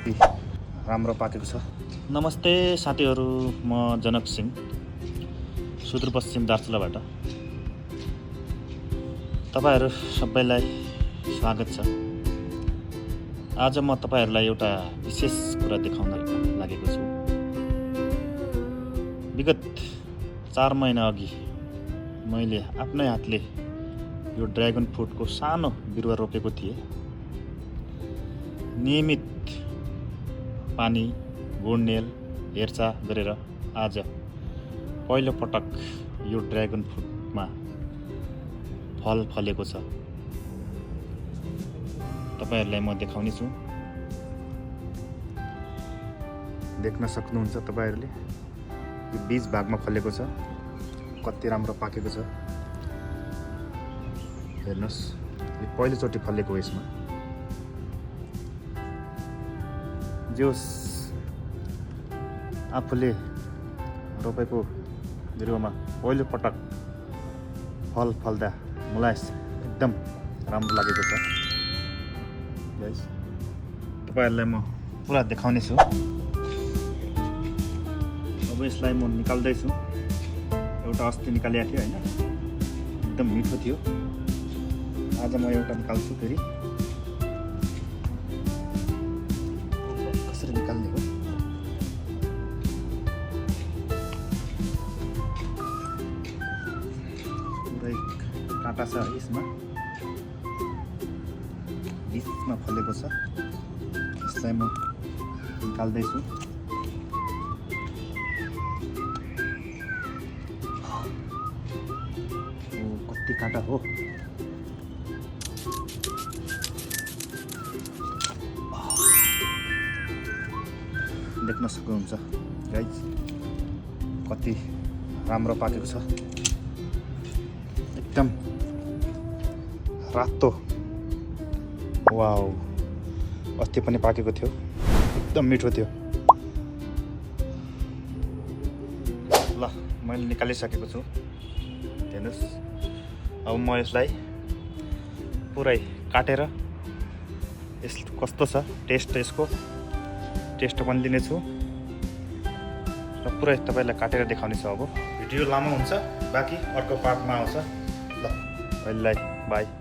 राम्रो पाकेको छ। नमस्ते साथीहरू, म जनक सिंह सुदूरपश्चिम दार्चुलाबाट तपाईहरू सबैलाई स्वागत छ। आज म तपाईहरूलाई एउटा विशेष कुरा देखाउन लागेको छु। विगत 4 महिना अघि मैले आफ्नै हातले यो ड्र्यागन फ्रुटको सानो बिरुवा रोपेको थिएँ। नियमित पानी, गुडमेल, हेरचाह गरेर आज पहिलो पटक यो ड्र्यागन फ्रुटमा फल फलेको छ। तपाईहरूलाई म देखाउने छु। देख्न सक्नुहुन्छ तपाईहरूले, यो बीज भागमा फलेको छ। कति राम्रो पाकेको छ हेर्नुहोस्। यो पहिलोचोटि फलेको यसमा। जोस आफूले रोपेको बिरुवामा पहिलो पटक फल फल्दा मलाई एकदम राम्रो लागेको छ। गाइस, तपाईहरूलाई म पुरा देखाउने छु। अब यसलाई म निकाल्दैछु। एउटा अस्ति निकालेको थियो होइन, एकदम मिठो थियो। आज म एउटा निकाल्छु फेरि। कसरी निकाल्ने हो? पुरै काँटा छ यसमा, बिचमा फलेको छ। यसलाई म निकाल्दैछु। कति काँटा हो! देख्न सक्नुहुन्छ गाइस, कति राम्रो पाकेको छ। एकदम रातो। वाउ, अस्ति पनि पाकेको थियो, एकदम मिठो थियो। ल, मैले निकालिसकेको छु। हेर्नुहोस्, अब म यसलाई पुरै काटेर यस कस्तो छ यसको टेस्ट पनि लिनेछु र पुरै तपाईँलाई काटेर देखाउने छु। अब भिडियो लामो हुन्छ, बाँकी अर्को पार्टमा आउँछ। ल, अहिले बाई।